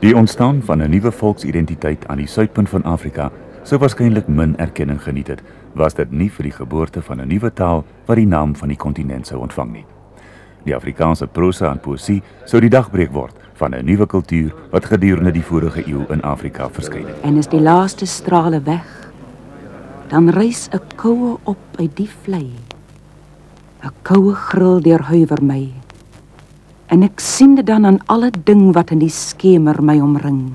Die ontstaan van 'n nuwe volksidentiteit aan die suidpunt van Afrika sou waarskynlik min erkenning geniet het, was dit nie vir die geboorte van 'n nuwe taal wat die naam van die kontinent sou ontvang nie. Die Afrikaanse prosa en poësie sou die dagbreek word van 'n nuwe kultuur wat gedurende die vorige eeu in Afrika verskyn het. En as die laaste strale weg, dan rys 'n koue op uit die vlei. 'n Koue gril deurhuiwer my. En ek sien dit dan aan alle ding wat in die skemer my omring.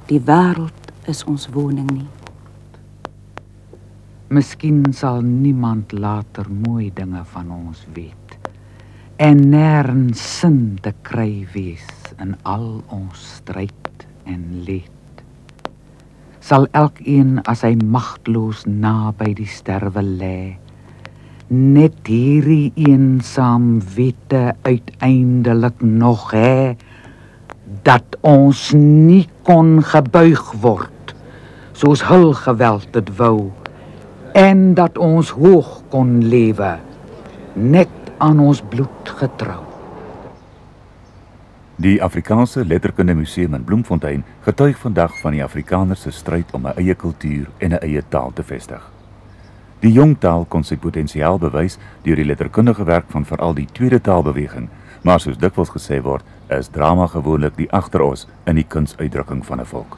Die wêreld is ons woning nie. Miskien sal niemand later mooi dinge van ons weet. En nêrens sin te kry wees in al ons stryd en leed. Sal elkeen as hy magteloos naby die sterwe lê, net hierdie eensaam wete uiteindelik nog hê, dat ons nie kon gebuig word, soos hul geweld dit wou, en dat ons hoog kon lewe, net aan ons bloed getrou. Die Afrikaanse Letterkunde Museum in Bloemfontein getuig vandag van die Afrikaners se stryd om 'n eie kultuur en 'n eie taal te vestig. Die jong taal kon sy potensiaal bewys deur die letterkundige werk van veral die tweede taalbeweging, maar soos dikwels gesê word, is drama gewoonlik die agteros in die kunsuitdrukking van 'n volk.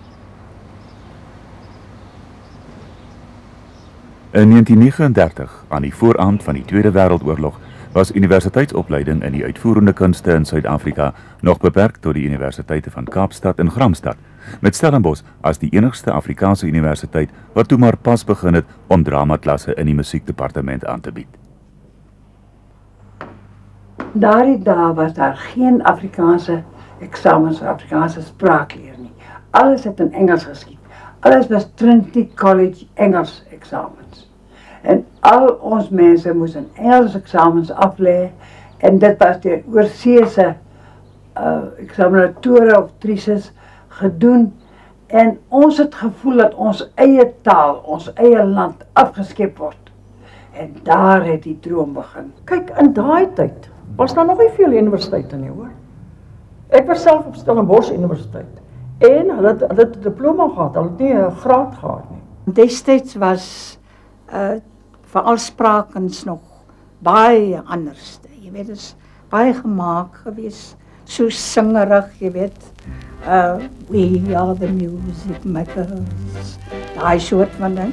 In 1939, aan die vooraand van die Tweede Wêreldoorlog, was universiteitsopleiding in die uitvoerende kunste in Suid-Afrika nog beperk tot die universiteite van Kaapstad en Gramstad, met Stellenbosch as die enigste Afrikaanse universiteit wat toe maar pas begin het om dramaklasse in die musiekdepartement aan te bied. Daardie dae was daar geen Afrikaanse eksamens vir Afrikaanse spraakleer nie. Alles het in Engels geskied. Alles was Trinity College Engels eksamens. En al ons mense moes in Engels eksamens aflê en dit was deur oorseese eksaminatore of trices gedoen en ons het gevoel dat ons eie taal, ons eie land afgeskep word. En daar het die droom begin. Kyk, in daai tyd was daar nog nie veel universiteite nie, hoor. Ek was self op Stellenbosch Universiteit en hulle het 'n diploma gehad, hulle het nie 'n graad gehad nie. Destyds was veral spraakkuns nog baie anders. Jy weet, dit is baie gemaak gewees, so singerig, jy weet. We are the music makers, daai soort van ding.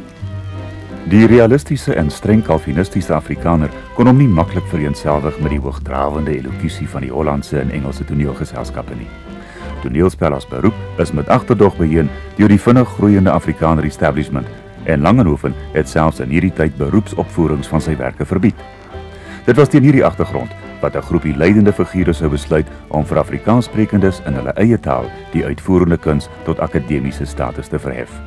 Die realistiese en streng kalvinistiese Afrikaner kon hom nie maklik vereenselwig met die hoogdrawende elokusie van die Hollandse en Engelse toneelgeselskappe nie. Toneelspel as beroep is met agterdog beheen deur die vinnig groeiende Afrikaner establishment en Langenhoven het selfs in hierdie tyd beroepsopvoerings van sy werke verbied. Dit was teen hierdie agtergrond wat 'n groepie leidende figure sou besluit om vir Afrikaanssprekendes in hulle eie taal die uitvoerende kuns tot akademiese status te verhef.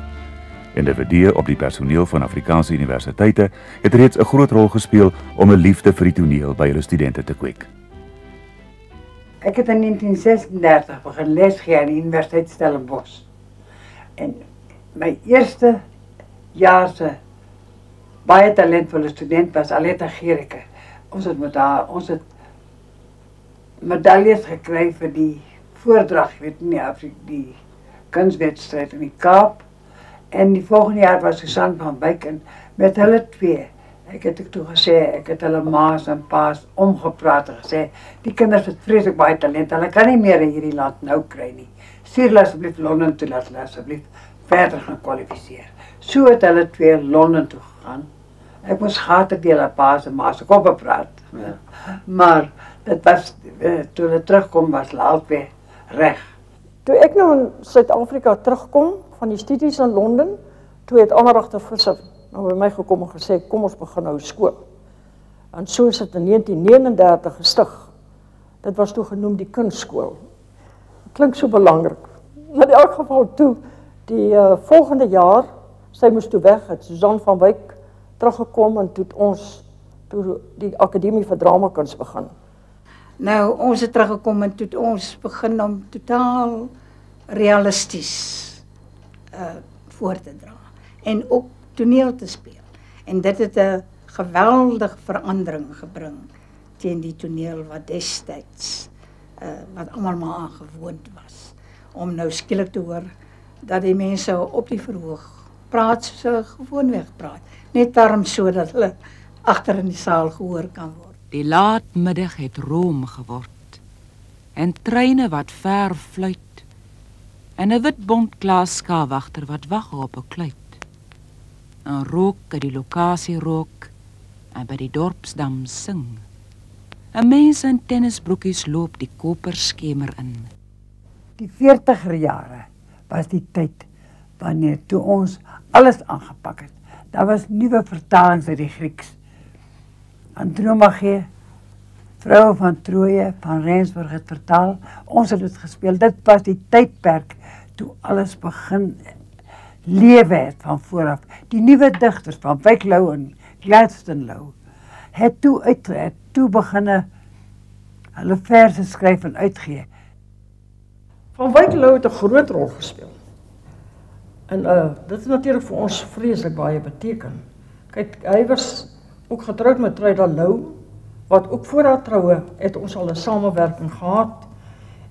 Individue op die personeel van Afrikaanse universiteite het reeds 'n groot rol gespeel om 'n liefde vir die toneel by hulle studente te kweek. Ek het in 1936 begin lesgee aan die Universiteit Stellenbosch. En my eerste jaar se baie talentvolle student was Aletta Gericke. Ons het medaljes gekry vir die voordrag, weet nie, die kunswedstryd in die Kaap. En die volgende jaar was Susan van Wyk en met hulle twee. Ek het toe gesê, ek het hulle ma's en pa's omgepraat en gesê, die kinders het vreeslik baie talent, hulle kan nie meer in hierdie land nou kry nie. Stuur hulle asseblief Londen toe, laat hulle asseblief verder gaan kwalifiseer. So het hulle twee Londen toe gegaan. Ek moes gate deel aan pa's en ma's koppe praat. Maar dit was, toe hulle terugkom, was hulle albei reg. Toe ek nou in Suid-Afrika terugkom, van die studies in Londen, toe het Anaragter Visser nou by my gekom en gesê, kom ons begin nou skool. En so is dit in 1939 gestig. Dit was toe genoem die kunstskool. Klink so belangrik. Maar in elk geval toe, die volgende jaar, sy moes toe weg, het Susan van Wyk teruggekom en toe die Akademie vir Dramakuns begin. Nou, ons het teruggekom en toe ons begin om totaal realisties voor te dra. En ook toneel te speel. En dit het 'n geweldige verandering gebring teen die toneel wat destyds, wat almal maar aangewoond was. om nou skielik te hoor dat die mense op die verhoog praat soos hulle gewoonweg praat. Net daarom sodat hulle agter in die saal gehoor kan word. Die laatmiddag het room geword en treine wat ver fluit en 'n wit bont glaaskawagter wat wag op 'n kluit. 'n Rook uit die lokasie rook en by die dorpsdam sing. 'n Mens in tennisbroekies loop die koperskemer in. Die 40er jare was die tyd wanneer toe ons alles aangepak het. Daar was nuwe vertalings uit die Grieks. Andromache, Vroue van Troje, van Rensburg het vertaal. Ons het dit gespeel. Dit was die tydperk toe alles begin lewe het van vooraf. Die nuwe digters van Wyk Lou en Gladstone Lou het toe beginne hulle verse skryf en uitgee. Van Wyk Lou het 'n groot rol gespeel. En dit het natuurlik vir ons vreeslik baie beteken. Kyk, hy was ook getroud met Truida Lou, wat ook voor haar troue het ons al 'n samewerking gehad.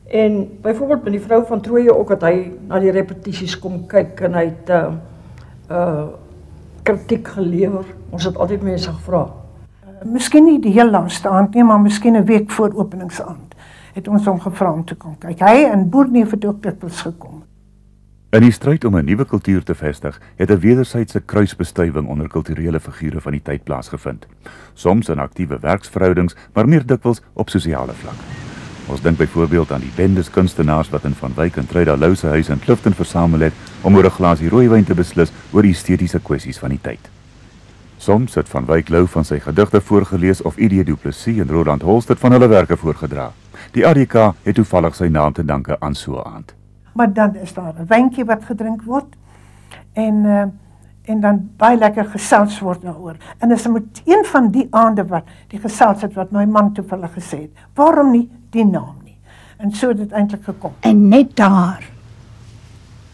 En byvoorbeeld met die Vrou van Troje ook, dat hy na die repetisies kom kyk en hy het kritiek gelewer. Ons het altyd mense gevra. Miskien nie die heel laaste aand nie, maar miskien 'n week voor openingsaand het ons hom gevra om te kom kyk. Hy en Boerneef het ook dikwels gekom. In die stryd om 'n nuwe kultuur te vestig, het 'n wederwysige kruisbestuiving onder kulturele figure van die tyd plaasgevind. Soms in aktiewe werksverhoudings, maar meer dikwels op sosiale vlak. Ons dink byvoorbeeld aan die bendes kunstenaars wat in Van Wyk en Truida Lou se huis in Clifton versamel het om oor 'n glasie rooiwyn te beslis oor estetiese kwessies van die tyd. Soms het Van Wyk Lou van sy gedigte voorgelees of E.D. Du Plessis en Roland Holst van hulle werke voorgedra. Die ADK het toevallig sy naam te danke aan so 'n aand. Maar dan is daar 'n wyntjie wat gedrink word en dan baie lekker gesels word daaroor. En dis met een van die aande wat die gesels het wat my man toevallig gesê het. Waarom nie die naam nie? En so het dit eintlik gekom. En net daar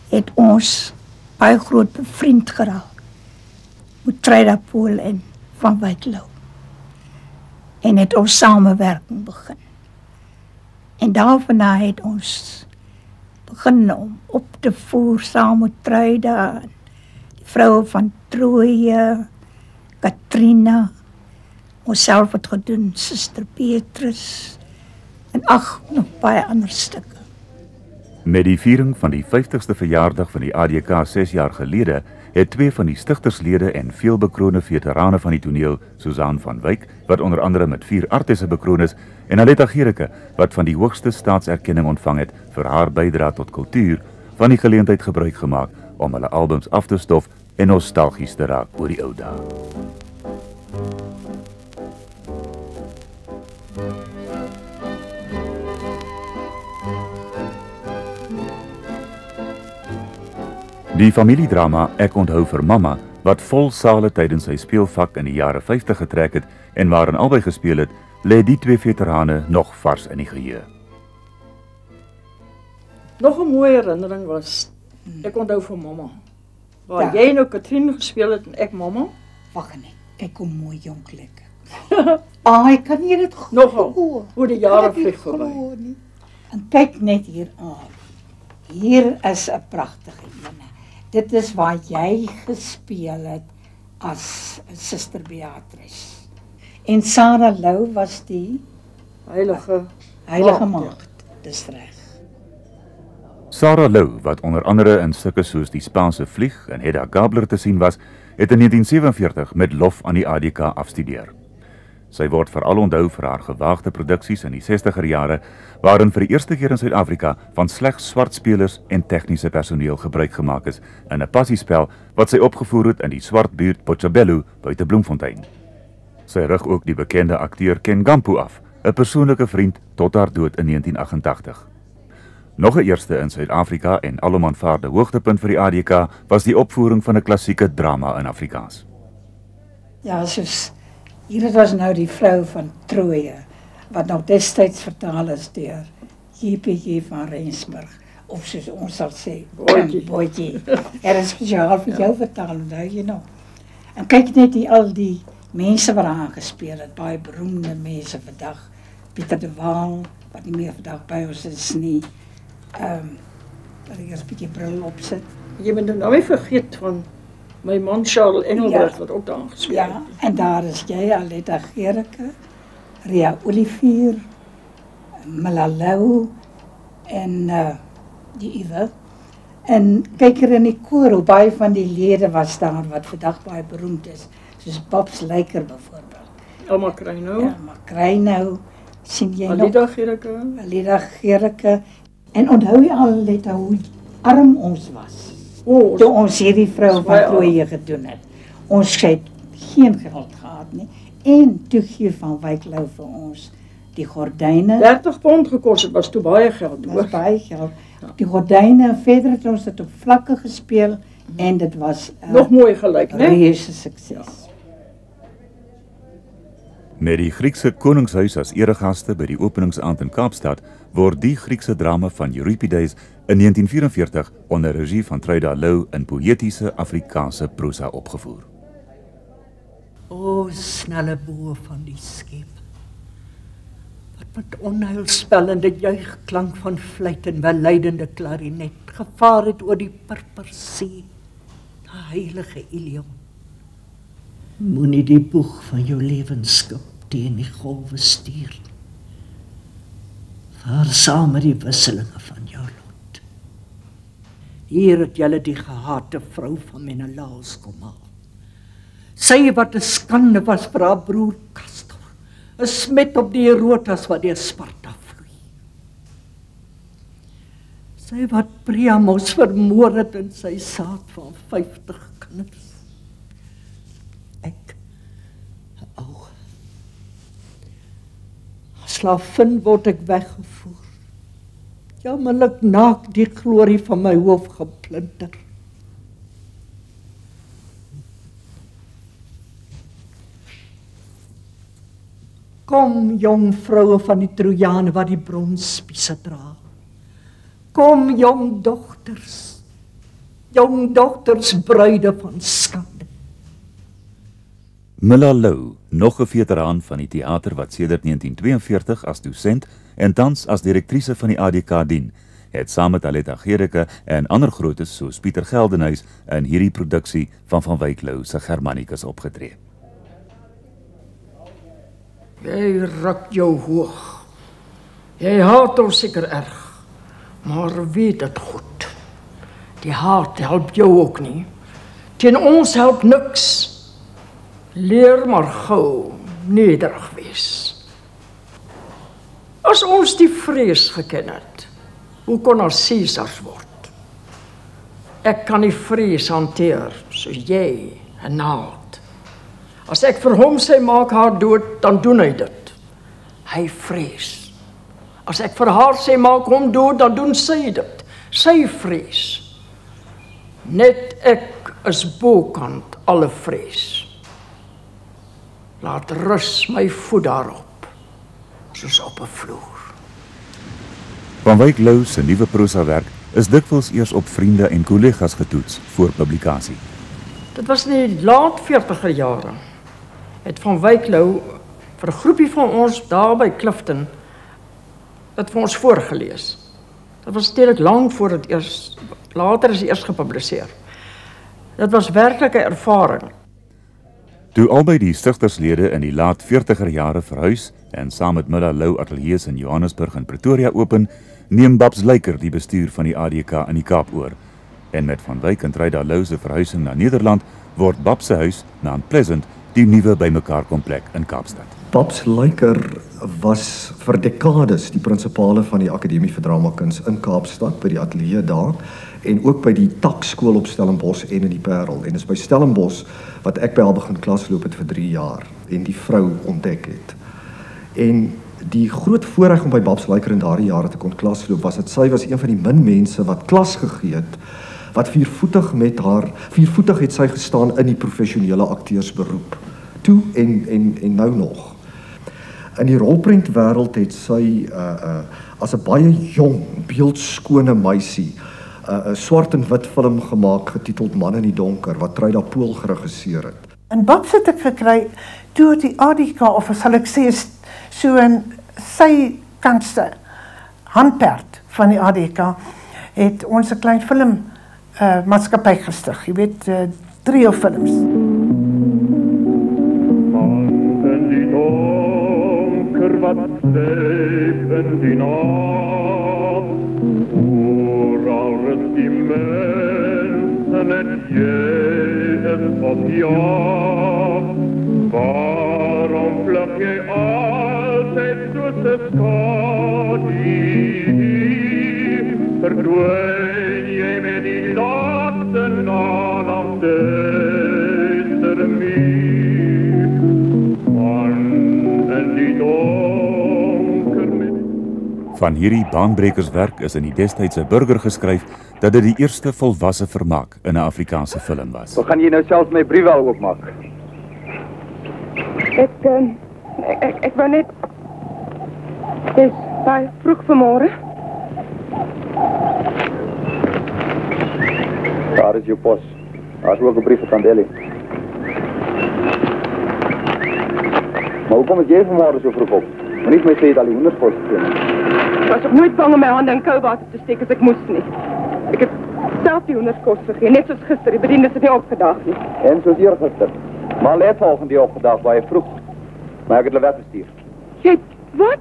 het ons baie groot bevriend geraak met Truida Pool en Van Wyk Lou. En het ons samewerking begin. En daarna het ons begin om op te voer saam met Truida, die Vroue van Troje, Katrina, onsself het gedoen, Suster Petrus, en nog baie ander stukke. Met die viering van die 50ste verjaardag van die ADK 6 jaar gelede, het twee van die stigterslede en veelbekroonde veterane van die toneel, Susan van Wyk, wat onder andere met 4 artisse bekroon is, en Aletta Gericke, wat van die hoogste staatserkenning ontvang het vir haar bydrae tot kultuur, van die geleentheid gebruik gemaak om hulle albums af te stof en nostalgies te raak oor die ou dae. Die familiedrama Ek onthou vir mamma, wat vol sale tydens sy speelvak in die jare 50 getrek het en waarin albei gespeel het, lê die twee veterane nog vars in die geheue. Nog 'n mooie herinnering was Ek onthou vir mamma. Waar jy nou Katrien gespeel het en ek mamma. Wag net, kyk hoe mooi jonk lyk ek. Ek kan nie dit Nogal, hoe die jare vlieg verby. En kyk net hier aan. Hier is 'n pragtige ene. Dit is waar jy gespeel het as Suster Beatrice. En Sarah Lou was die heilige maagd. Dis reg. Sarah Lou, wat onder andere in stukke soos Die Spaanse Vlieg en Hedda Gabler te sien was, het in 1947 met lof aan die ADK afstudeer. Sy word veral onthou vir haar gewaagde produksies in die 60er jare, waarin vir die eerste keer in Suid-Afrika van slegs swart spelers en tegniese personeel gebruik gemaak is in 'n passiespel wat sy opgevoer het in die swart buurt Botshabelo buite Bloemfontein. Sy rig ook die bekende akteur Ken Gampu af, 'n persoonlike vriend tot haar dood in 1988. Nog 'n eerste in Suid-Afrika en alom aanvaarde hoogtepunt vir die ADK was die opvoering van 'n klassieke drama in Afrikaans. Ja, soos hier was nou die Vrou van Troje, wat nog destyds vertaal is deur J.P.J. van Rensburg, of soos ons sal sê, Boetjie. Is spesiaal vir jou vertaal, onthou jy nog. En kyk net al die mense wat aan gespeel het, baie beroemde mense vandag, Pieter de Waal, wat nie meer vandag by ons is nie, Dat ek eers 'n bietjie bril opsit. Jy moet nou nie vergeet van my man Charles Engelbrecht Ja. wat ook daar gespeel Ja, en daar is jy, Aletta Gericke, Ria Olivier, Malalou en die Iwe. En kyk er in die koor, hoe baie van die lede was daar wat vandag baie beroemd is. Soos Babs Lyker byvoorbeeld. Elma Kruinou, Ja, maar kry nou, sien jy nog? Alida Gericke. Alida Gericke. En onthou jy al, Aletta, hoe arm ons was? O, Toe ons hierdie vrou Ons baie van Krooie gedoen het. Ons het geen geld gehad nie. En toe gee Van Wyk Lou vir ons die gordyne. £30 gekos, het was toe baie geld Dit hoor. was baie geld. Die gordyne, verder het ons dit op vlakke gespeel en dit was Nog mooi gelyk, né? reuse sukses. Met die Griekse koningshuis as eregaste by die openingsaand in Kaapstad word die Griekse drama van Euripides in 1944 onder regie van Truida Lou in poëtiese Afrikaanse prosa opgevoer. O snelle boe van die skep, wat met onheilspellende juigklank van fluit en welluidende klarinet gevaar het oor die purpersee, die heilige Ilion. Moenie die boeg van jou lewensskip teen die golwe stuur. Vaar saam met die wisselinge van jou lot. Hier het julle die gehate vrou van Menelaus kom haal. Sy wat 'n skande was vir haar broer Castor, 'n smet op die Eurotas wat deur Sparta vloei. Sy wat Priamos vermoor het in sy saad van 50 kinders. Ek, 'n ou slavin word ek weggevoer. Jammerlik naak die glorie van my hoof geplinter. Kom, jong vroue van die Trojane wat die bronsspiese dra. Kom, jong dogters bruide van skande. Milla Lou, nog 'n veteraan van die teater wat sedert 1942 as dosent en tans as direktrice van die ADK dien, het saam met Aletta Gericke en ander grootes soos Pieter Geldenhuys in hierdie produksie van Wyk Lou se Germanicus opgetree. Jy ruk jou hoog. Jy haat ons seker erg, maar weet dit goed. Die haat help jou ook nie. Teen ons help niks. Leer maar gou nederig wees. As ons die vrees geken het, hoe kon ons Caesars word? Ek kan die vrees hanteer, soos jy en Naald. As ek vir hom sê maak haar dood, dan doen hy dit. Hy vrees. As ek vir haar sê maak hom dood, dan doen sy dit. Sy vrees. Net ek is bokant alle vrees. Laat rus my voet daarop, soos op 'n vloer. Van Wyk Lou se nuwe prosawerk is dikwels eers op vriende en kollegas getoets voor publikasie. Dit was in die laat 40er jare. Het Van Wyk Lou vir 'n groepie van ons daar by Clifton dit vir ons voorgelees. Dit was steeds lank voor dit later is eers gepubliseer. Dit was werklik 'n ervaring. Toe albei die stigterslede in die laat 40er jare verhuis en saam met Milla Lou ateljees in Johannesburg en Pretoria open, neem Babs Lyker die bestuur van die ADK in die Kaap oor. En met Van Wyk en Truida Lou se verhuising na Nederland word Babs se huis, Mount Pleasant, die nuwe bymekaar komplek in Kaapstad. Babs Lyker was vir dekades die prinsipale van die Akademie vir Dramakuns in Kaapstad by die ateljee daar en ook by die takskool op Stellenbosch en in die Parel. En dis by Stellenbosch wat ek by haar begin klasloop het vir 3 jaar en die vrou ontdek het. En die groot voorreg om by Babs Lyker in daardie jare te kon klasloop was dat sy was een van die min mense wat klas gegee het wat viervoetig het sy gestaan in die professionele akteursberoep. Toe en nou nog. In die rolprentwêreld het sy as 'n baie jong, beeldskone meisie 'n swart en wit film gemaak getiteld Man in die donker wat Truida Pool geregisseer het. En Babs het ek gekry toe die ADK, of sal ek sê so in sy kantste handperd van die ADK, het ons 'n klein film maatskappy gestig. Jy weet, trio films. In die donker wat sleep in die nacht, vooral rust die mensen en jy is op jacht. Waarom vlug jy altyd soos 'n skadu? Verdwyn jy met die laaste naal aan duister muur. En die donker met... Van hierdie baanbrekerswerk is in die destydse Burger geskryf dat dit die eerste volwasse vermaak in 'n Afrikaanse film was. Hoe gaan jy nou self my brief wel oopmaak? Ek wou net... Dis baie vroeg vanmôre. Daar is jou pos. Daar is ook 'n brief van Kandeli. Maar hoekom is jy vanmôre so vroeg op? Moenie my sê jy het al die hoenderskos gekry. Ek was ook nooit bang om my hande in kouwater te steek as ek moes nie. Ek het self die hoenderskos gegee, net soos gister. Die bediendes het nie opgedaag nie. En soos eergister. Maar let volgende die opgedaag baie vroeg. Maar ek het hulle weggestuur. Jy, wat?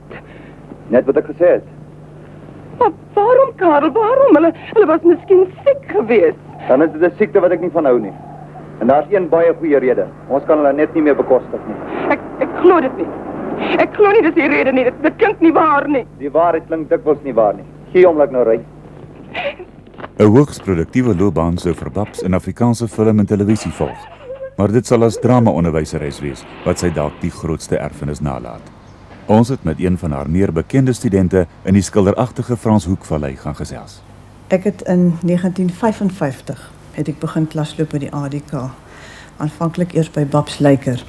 Net wat ek gesê het. Maar waarom, Karel, waarom? Hulle was miskien siek geweest. Dan is dit 'n siekte wat ek nie van hou nie. En daar's een baie goeie rede. Ons kan hulle net nie meer bekostig nie. Ek glo dit nie. Ek glo nie dis die rede nie. Dit klink nie waar nie. Die waarheid klink dikwels nie waar nie. Gee hom laat nou ry. 'n Hoogs produktiewe loopbaan sou vir Babs in Afrikaanse film en televisie volg. Maar dit sal as drama-onderwyseres wees wat sy dalk die grootste erfenis nalaat. Ons het met een van haar meer bekende studente in die skilderagtige Frans Hoekvallei gaan gesels. Ek het in 1955 het ek begin klasloop by die ADK. Aanvanklik eers by Babs Lyker.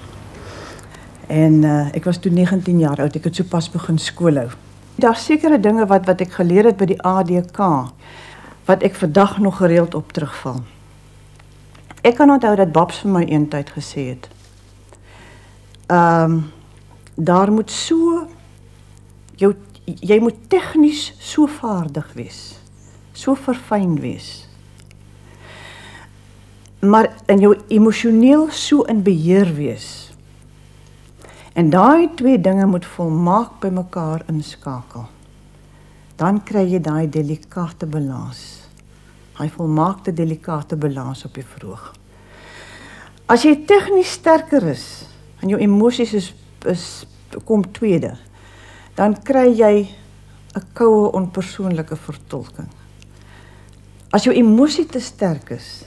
En ek was toe 19 jaar oud. Ek het sopas begin skoolhou. Daar's sekere dinge wat ek geleer het by die ADK wat ek vandag nog gereeld op terugval. Ek kan onthou dat Babs vir my eentyd gesê het. Daar moet so jy moet tegnies so vaardig wees. So verfyn wees. Maar in jou emosioneel so in beheer wees. En daai twee dinge moet volmaak by mekaar inskakel. Dan kry jy daai delikate balans. Daai volmaakte delikate balans op die verhoog. As jy tegnies sterker is en jou emosies kom tweede, dan kry jy 'n koue onpersoonlike vertolking. As jou emosie te sterk is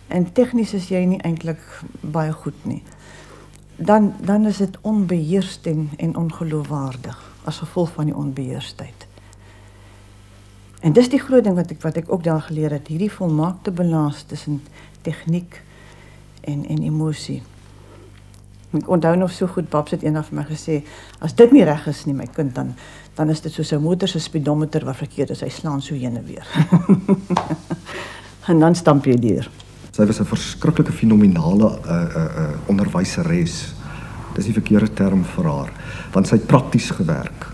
en tegnies is jy nie eintlik baie goed nie, dan is dit onbeheerst en ongeloofwaardig as gevolg van die onbeheerstheid. En dis die groot ding wat ek ook daar geleer het, hierdie volmaakte balans tussen tegniek en emosie. Ek onthou nog so goed, Babs het eendag vir my gesê, as dit nie reg is nie, my kind, dan is dit soos 'n motor se speedometer wat verkeerd is, hy slaan so heen en weer. En dan stamp jy deur. Sy was 'n verskriklike fenominale onderwyseres. Dis die verkeerde term vir haar, want sy het prakties gewerk.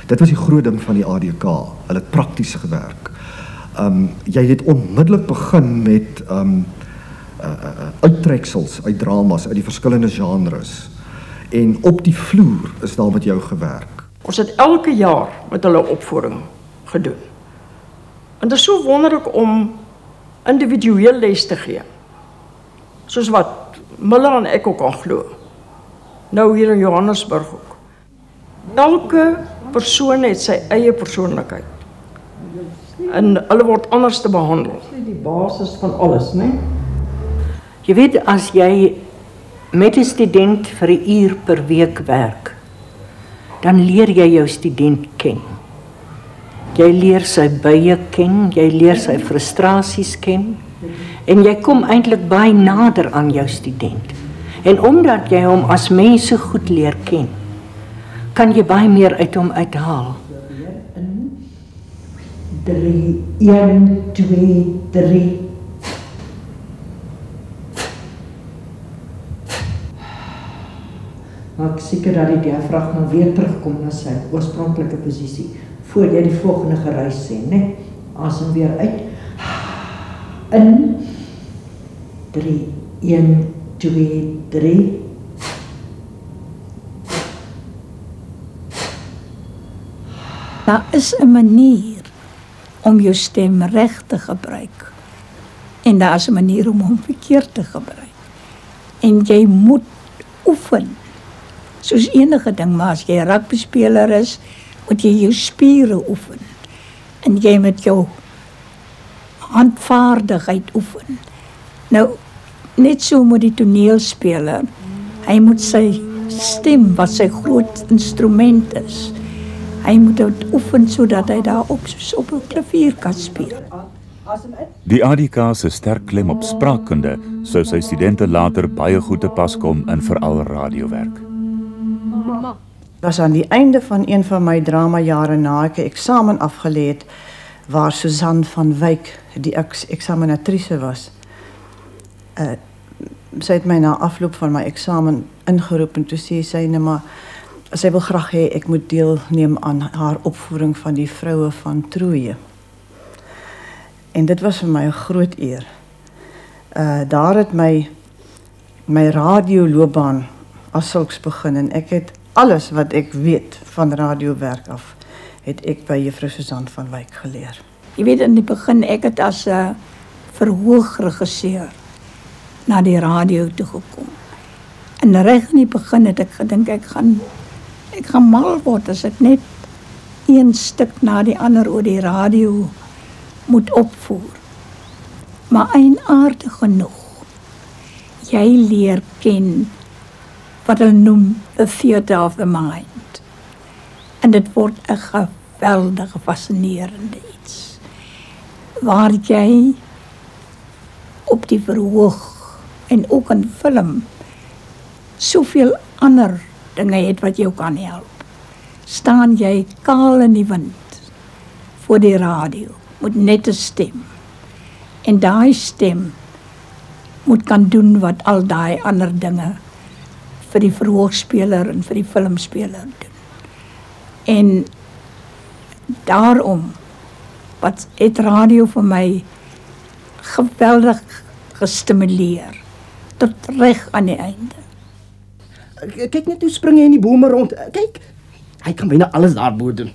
Dit was die groot ding van die ADK, hulle het prakties gewerk. Jy het onmiddellik begin met uittreksels uit dramas, uit die verskillende genres. En op die vloer is daar met jou gewerk. Ons het elke jaar met hulle opvoering gedoen. En dit is so wonderlik om individueel les te gee. Soos wat Miller en ek ook kan glo. Nou hier in Johannesburg ook. Elke persoon het sy eie persoonlikheid. En hulle word anders te behandel. Dit is die basis van alles, né? Jy weet, as jy met 'n student vir 'n uur per week werk, dan leer jy jou student ken. Jy leer sy bye ken, jy leer sy frustrasies ken, en jy kom eintlik baie nader aan jou student. En omdat jy hom as mens so goed leer ken, kan jy baie meer uit hom uithaal. 3, 1, 2, 3. Maak seker dat die diafragma weer terugkom na sy oorspronklike posisie, voor jy die volgende gereis sê, né? Asem weer uit. In. 3, 1, 2, 3. Daar is 'n manier om jou stem reg te gebruik. En daar is 'n manier om hom verkeerd te gebruik. En jy moet oefen. Soos enige ding, maar as jy 'n rugbyspeler is, moet jy jou spiere oefen. En jy moet jou handvaardigheid oefen. Nou, net so moet die toneelspeler, hy moet sy stem, wat sy groot instrument is, hy moet dit oefen sodat hy daarop soos op 'n klavier kan speel. Die ADK se sterk klem op spraakkunde sou sy studente later baie goed te pas kom in veral radiowerk. Was aan die einde van een van my dramajare na ek 'n eksamen afgelê het, waar Susan van Wyk die eksaminatrice was. Sy het my na afloop van my eksamen ingeroep en toe sê sy, nee, maar sy wil graag hê ek moet deelneem aan haar opvoering van die vroue van Troje. En dit was vir my 'n groot eer. Daar het my radioloopbaan as sulks begin en ek het alles wat ek weet van radiowerk af, het ek by juffrou Susan van Wyk geleer. Jy weet, in die begin, ek het as 'n verhoogregisseur na die radio toe gekom. En reg in die begin het ek gedink ek gaan mal word as ek net een stuk na die ander oor die radio moet opvoer. Maar eienaardig genoeg, jy leer ken wat hulle noem the theater of the mind. En dit word 'n geweldige fascinerende iets, waar jy op die verhoog en ook in film soveel ander dinge het wat jou kan help. Staan jy kaal in die wind voor die radio met net 'n stem. En daai stem moet kan doen wat al daai ander dinge vir die verhoogspeler en vir die filmspeler doen. En daarom wat het radio vir my geweldig gestimuleer tot reg aan die einde. Kyk net hoe spring hy in die bome rond. Kyk, hy kan byna alles daarbo doen.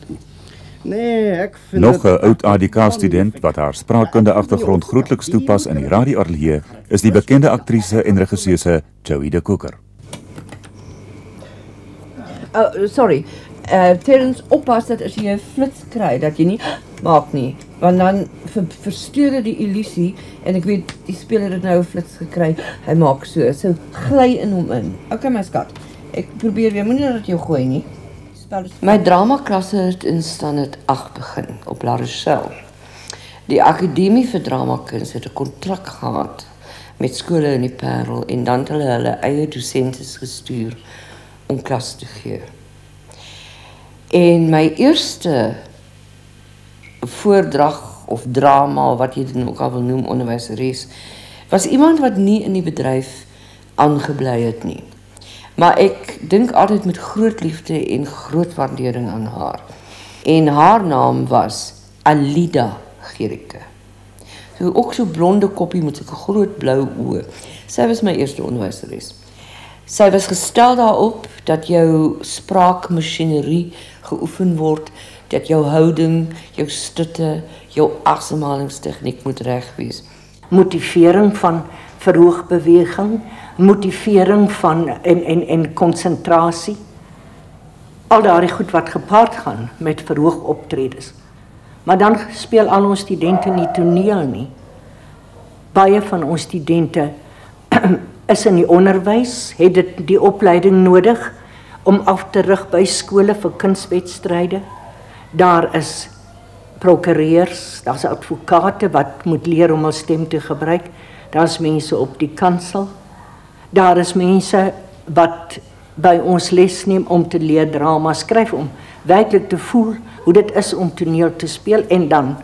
Nee, ek vind nog 'n oud ADK-student wat haar spraakkunde agtergrond grootliks toepas in die radioateljee is die bekende aktrise en regisseuse Joey de Koker. Sorry. Terens, oppas dat as jy 'n flits kry, dat jy nie maak nie, want dan versteur dit die illusie en ek weet die speler het nou 'n flits gekry. Hy maak so gly in hom in. Okay my skat. Ek probeer weer, moenie dat jy gooi nie. My dramaklasse het in standaard 8 begin op La Rochelle. Die Akademie vir Dramakuns het 'n kontrak gehad met skole in die Parel en dan het hulle eie dosentes gestuur om klas te gee. En my eerste voordrag of drama, of wat jy dit ook al wil noem, onderwyseres, was iemand wat nie in die bedryf aangebly het nie. Maar ek dink altyd met groot liefde en groot waardering aan haar. En haar naam was Alida Gericke. Ook so blonde koppie met sulke groot blou oë. Sy was my eerste onderwyseres. Sy was gestel daarop dat jou spraakmasjinerie geoefen word, dat jou houding, jou stutte, jou asemhalingstegniek moet reg wees. Motivering van verhoogbeweging, motivering van en konsentrasie. Al daardie goed wat gepaard gaan met verhoogoptredes. Maar dan speel al ons studente nie toneel nie. Baie van ons studente is in die onderwys, het dit die opleiding nodig om af te rig by skole vir kunswedstryde. Daar is prokureurs, daar's advokate wat moet leer om hul stem te gebruik. Daar's mense op die kansel. Daar is mense wat by ons les neem om te leer drama skryf, om werklik te voel hoe dit is om toneel te speel en dan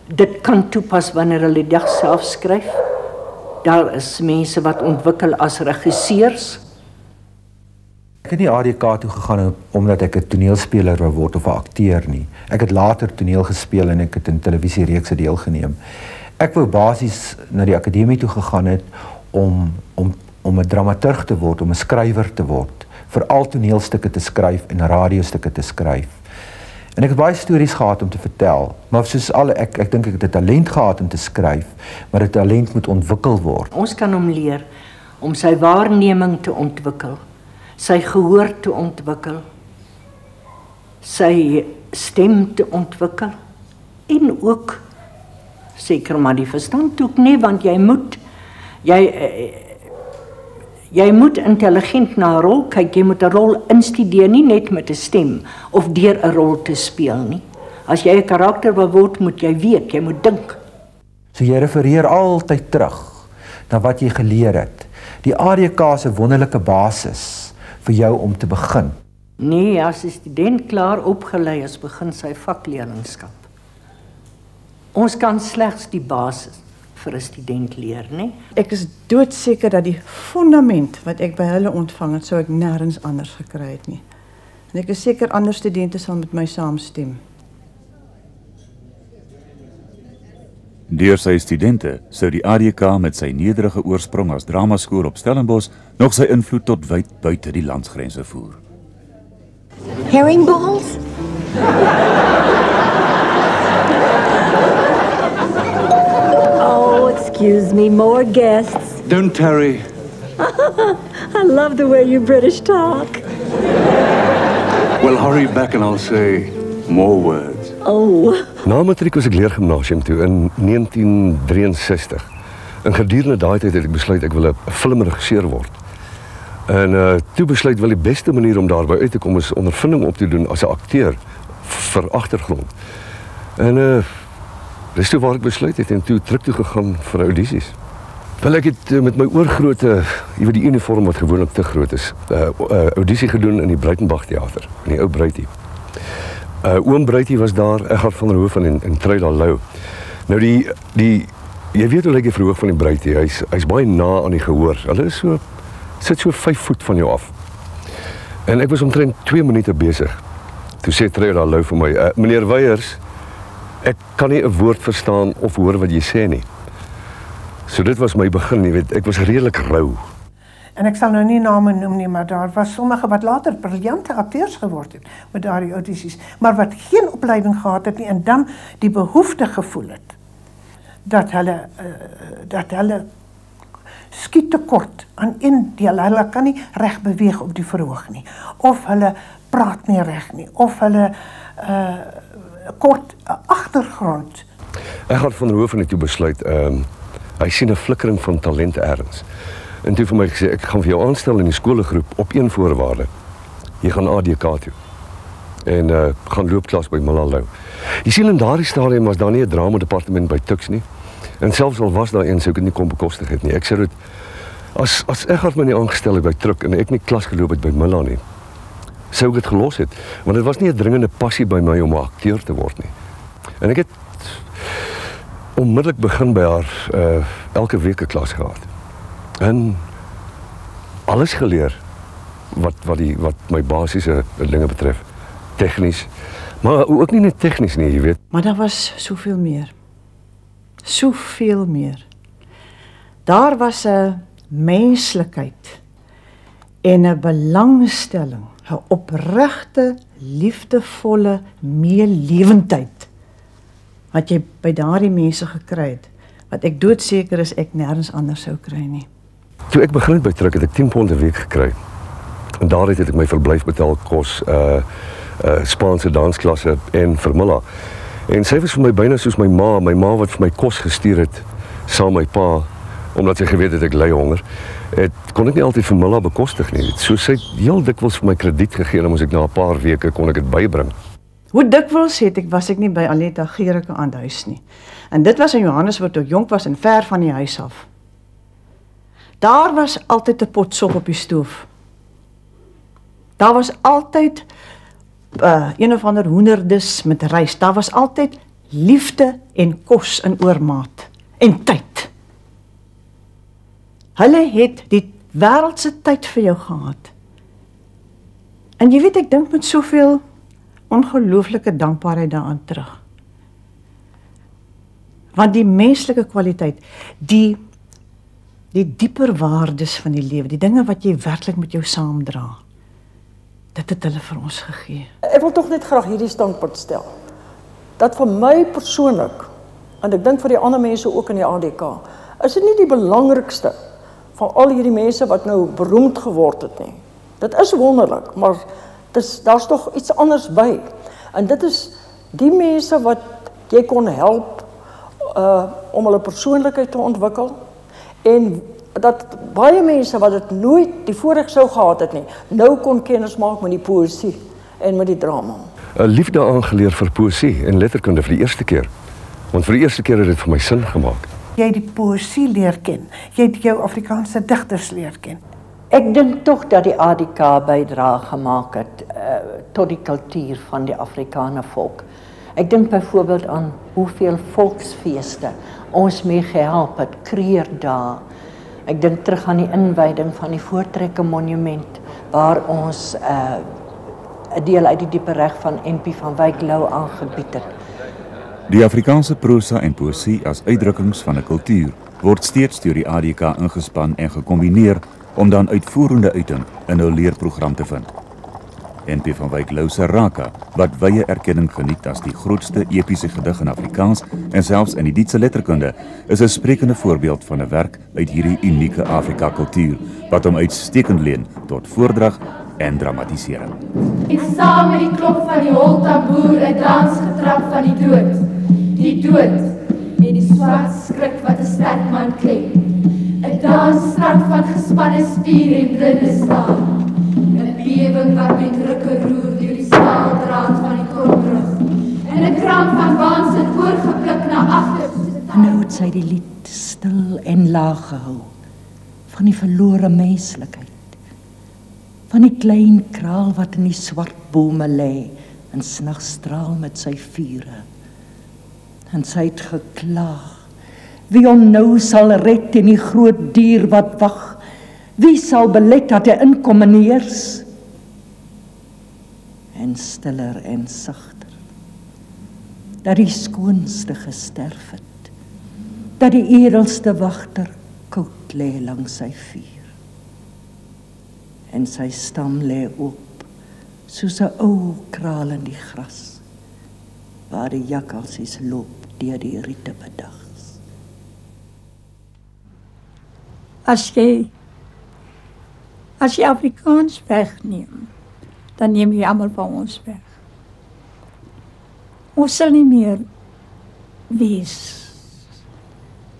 dit kan toepas wanneer hulle die dag self skryf. Daar is mense wat ontwikkel as regisseurs. Ek het nie ADK toe gegaan omdat ek 'n toneelspeler wou word of 'n akteur nie. Ek het later toneel gespeel en ek het in televisiereekse deelgeneem. Ek wou basies na die akademie toe gegaan het om 'n dramaturg te word, om 'n skrywer te word, veral toneelstukke te skryf en radiostukke te skryf. En ek het baie stories gehad om te vertel, maar soos ek dink ek het 'n talent gehad om te skryf, maar die talent moet ontwikkel word. Ons kan hom leer om sy waarneming te ontwikkel, sy gehoor te ontwikkel, sy stem te ontwikkel en ook seker maar die verstand ook nie, want jy moet intelligent na 'n rol kyk, jy moet 'n rol instudeer, nie net met 'n stem of deur 'n rol te speel nie. As jy 'n karakter wil word, moet jy weet, jy moet dink. So jy refereer altyd terug na wat jy geleer het. Die ADK is 'n wonderlike basis vir jou om te begin. Nee, as 'n student klaar opgelei is, begin sy vakleerlingskap. Ons kan slegs die basis vir 'n student leer, né? Ek is doodseker dat die fundament wat ek by hulle ontvang het, sou ek nêrens anders gekry het nie. En ek is seker ander studente sal met my saamstem. Deur sy studente sou die ADK met sy nederige oorsprong as dramaskool op Stellenbosch nog sy invloed tot wyd buite die landsgrense voer. Herringballs? Oh, excuse me, more guests. Don't tarry. I love the way you British talk. Well, hurry back and I'll say more words. Oh. Na matriek was ek leergymnasium toe in 1963. En gedurende daai tyd het ek besluit ek wil 'n filmregisseur word. En toe besluit wel die beste manier om daarby uit te kom is ondervinding op te doen as 'n akteur vir agtergrond. En dis toe waar ek besluit het en toe terug toe gegaan vir audisies. Wel ek het met my oorgrootte, jy weet die uniform wat gewoonlik te groot is, audisie gedoen in die Breitenberg Theater, in die ou Breitie. Oom Breitie was daar, Egard van der Hoeven en Truida Lou. Nou jy weet hoe lyk die verhoog van die Breitie, hy's baie na aan die gehoor. Hulle is sit so 5 voet van jou af. En ek was omtrent 2 minute besig. Toe sê Truida Lou vir my, meneer Weyers, ek kan nie 'n woord verstaan of hoor wat jy sê nie. So dit was my begin, jy weet, ek was redelik rou. En ek sal nou nie name noem nie, maar daar was sommige wat later briljante akteurs geword het met daardie audisies, maar wat geen opleiding gehad het nie en dan die behoefte gevoel het dat hulle skiet tekort aan een deel. Hulle kan nie reg beweeg op die verhoog nie, of hulle praat nie reg nie, of hulle kort agtergrond. Egard van der Hoeven het toe besluit, hy sien 'n flikkering van talent ergens. En toe vir my gesê, ek gaan vir jou aanstel in die skoolgroep op een voorwaarde. Jy gaan ADK toe. En gaan loopklas by Malalo. Jy sien in daardie stadium was daar nie 'n drama departement by Tuks nie. En selfs al was daar een, sou ek dit nie kon bekostig het nie. Ek sê dit, as Egard my nie aangestel het by Truk en ek nie klas geloop het by Milla nie, sou ek dit gelos het. Want dit was nie 'n dringende passie by my om 'n akteur te word nie. En ek het onmiddellik begin by haar elke week 'n klas gehad. En alles geleer wat my basiese dinge betref. Tegnies, maar ook nie net tegnies nie, jy weet. Maar daar was soveel meer. Soveel meer. Daar was 'n menslikheid en 'n belangstelling, 'n opregte, liefdevolle meelewendheid wat jy by daardie mense gekry het, wat ek doodseker is ek nêrens anders sou kry nie. Toe ek begin het by Truk het ek 10 pond 'n week gekry. En daar het ek my verblyf betaal, kos, Spaanse dansklasse en vir Milla. En sy was vir my byna soos my ma wat vir my kos gestuur het saam my pa, omdat sy geweet het ek ly honger. Kon ek nie altyd vir Milla bekostig nie. So sy het heel dikwels vir my krediet gegee en moes ek na 'n paar weke kon ek dit bybring. Hoe dikwels was ek nie by Aletta Gericke aan die huis nie. En dit was in Johannesburg toe ek jonk was en ver van die huis af. Daar was altyd 'n pot sop op die stoof. Daar was altyd een of ander hoenderdis met rys. Daar was altyd liefde en kos in oormaat. En tyd. Hulle het die wêreldse tyd vir jou gehad. En jy weet, ek dink met soveel ongelooflike dankbaarheid daaraan terug. Want die menslike kwaliteit, die dieper waardes van die lewe, die dinge wat jy werklik met jou saamdra, dit het hulle vir ons gegee. Ek wil tog net graag hierdie standpunt stel. Dat vir my persoonlik, en ek dink vir die ander mense ook in die ADK, is dit nie die belangrikste van al hierdie mense wat nou beroemd geword het nie. Dit is wonderlik, maar daar's tog iets anders by. En dit is die mense wat jy kon help om hulle persoonlikheid te ontwikkel, en dat baie mense wat dit nooit die voorreg sou gehad het nie, nou kon kennis maak met die poësie en met die drama. 'n Liefde aangeleer vir poësie en letterkunde vir die eerste keer. Want vir die eerste keer het dit vir my sin gemaak. Jy het die poësie leer ken. Jy het jou Afrikaanse digters leer ken. Ek dink tog dat die ADK bydra gemaak het tot die kultuur van die Afrikaner volk. Ek dink byvoorbeeld aan hoeveel volksfeeste ons mee gehelp het, kreerdae. Ek dink terug aan die inwyding van die Voortrekke Monument, waar ons 'n deel uit die diepe reg van NP van Wyk Lou aangebied het. Die Afrikaanse prosa en poësie as uitdrukkings van 'n kultuur word steeds deur die ADK ingespan en gekombineer om dan uitvoerende uiting in 'n leerprogram te vind. NP van Wyk Lou se Raka, wat wye erkenning geniet as die grootste epiese gedig in Afrikaans en selfs in die Duitse letterkunde, is 'n sprekende voorbeeld van 'n werk uit hierdie unieke Afrika-kultuur wat hom uitstekend leen tot voordrag en dramatisering. En saam met die klop van die holtaboer 'n dans getrap van die dood. Die dood en die swart skrik wat 'n sterk man klem. 'n Dansstrand van gespanne spiere en blinde staan. 'n Bewing wat met rukke roer deur die spaaldraad van die kronrug. En 'n kramp van waansin oorgeblik na agter. Nou het sy die lied stil en laag gehou van die verlore menslikheid. Van die klein kraal wat in die swart bome lê en snags straal met sy vure. En sy het geklaag, wie hom nou sal red in die groot dier wat wag, wie sal belet dat hy inkom en heers? En stiller en sagter, dat die skoonste gesterf het, dat die edelste wagter koud lê langs sy vuur. En sy stam lê oop, soos 'n ou kraal in die gras, waar die jakkalsies loop deur die riete bedags. As jy Afrikaans wegneem, dan neem jy almal van ons weg. Ons sal nie meer wees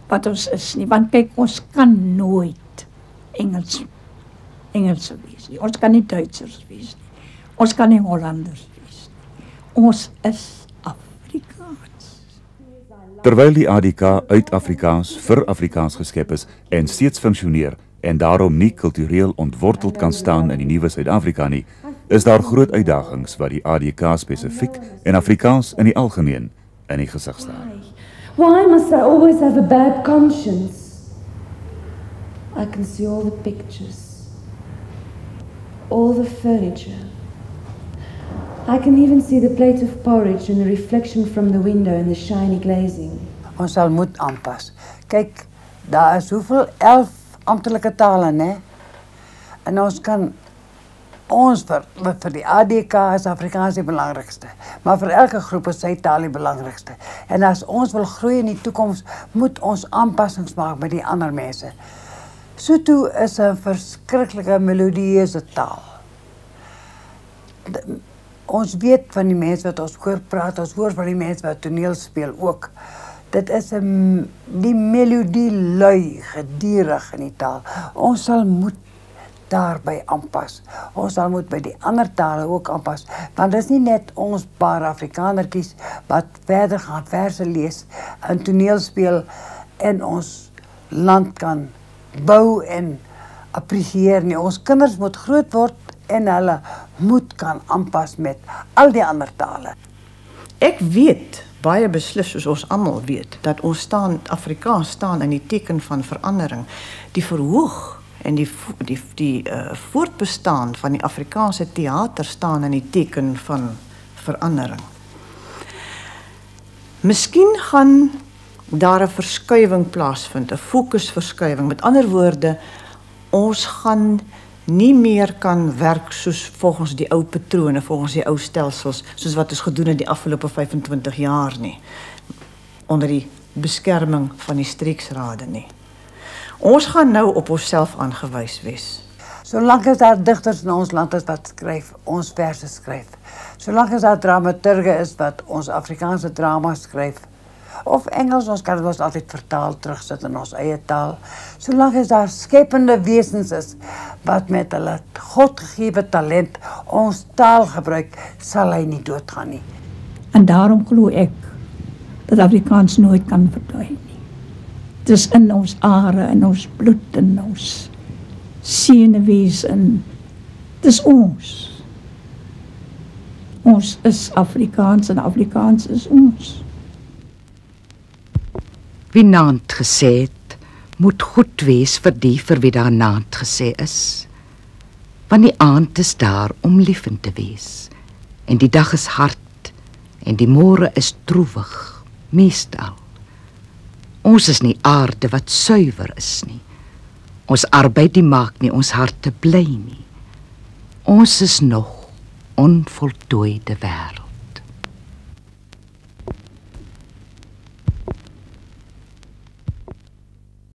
wat ons is nie, want kyk, ons kan nooit Engelse wees nie. Ons kan nie Duitsers wees nie. Ons kan nie Hollanders wees nie. Ons is Afrikaans. Terwyl die ADK uit Afrikaans vir Afrikaans geskep is en steeds funksioneer en daarom nie kultureel ontworteld kan staan in die nuwe Suid-Afrika nie, is daar groot uitdagings wat die ADK spesifiek en Afrikaans in die algemeen in die gesig staan. Why must I always have a bad conscience? I can see all the pictures, all the furniture. I can even see the plate of porridge and the reflection from the window and the shiny glazing. Ons sal moet aanpas. Kyk, daar is hoeveel 11 amptelike tale, né? En ons kan vir die ADK is Afrikaans die belangrikste, maar vir elke groep is sy taal die belangrikste. En as ons wil groei in die toekoms, moet ons aanpassings maak by die ander mense. Sotho is 'n verskriklike melodieuse taal. Ons weet van die mense wat ons hoor praat, ons hoor van die mense wat toneel speel ook. Dit is die melodie lui, gedurig in die taal. Ons sal moet daarby aanpas. Ons sal moet by die ander tale ook aanpas, want dit is nie net ons paar Afrikanertjies wat verder gaan verse lees en toneel speel en ons land kan bou en apprecieer nie. Ons kinders moet groot word en hulle moet kan aanpas met al die ander tale. Ek weet baie beslis, soos ons almal weet, dat ons Afrikaans staan in die teken van verandering, die verhoog En die voortbestaan van die Afrikaanse teater staan in die teken van verandering. Miskien gaan daar 'n verskuiwing plaasvind, 'n fokusverskuiwing. Met ander woorde, ons gaan nie meer kan werk soos volgens die ou patrone, volgens die ou stelsels, soos wat ons gedoen het die afgelope 25 jaar nie, onder die beskerming van die streeksrade nie. Ons gaan nou op onsself aangewys wees. Solank as daar digters in ons land is wat skryf, ons verse skryf. Solank as daar dramaturge is wat ons Afrikaanse drama skryf, of Engels, ons kan ons altyd vertaal terugsit in ons eie taal. Solank as daar skepende wesens is wat met hulle godgegewe talent ons taal gebruik, sal hy nie doodgaan nie. En daarom glo ek dat Afrikaans nooit kan verdwyn nie. Het is in ons are, in ons bloed, in ons senuwese. Het is ons. Ons is Afrikaans en Afrikaans is ons. Wie naand gesê het, moet goed wees vir die vir wie daar naand gesê is. Want die aand is daar om liefend te wees. En die dag is hard en die môre is droewig, meestal. Ons is nie aarde wat suiwer is nie. Ons arbeid die maak nie ons harte bly nie. Ons is nog onvoltooide werk.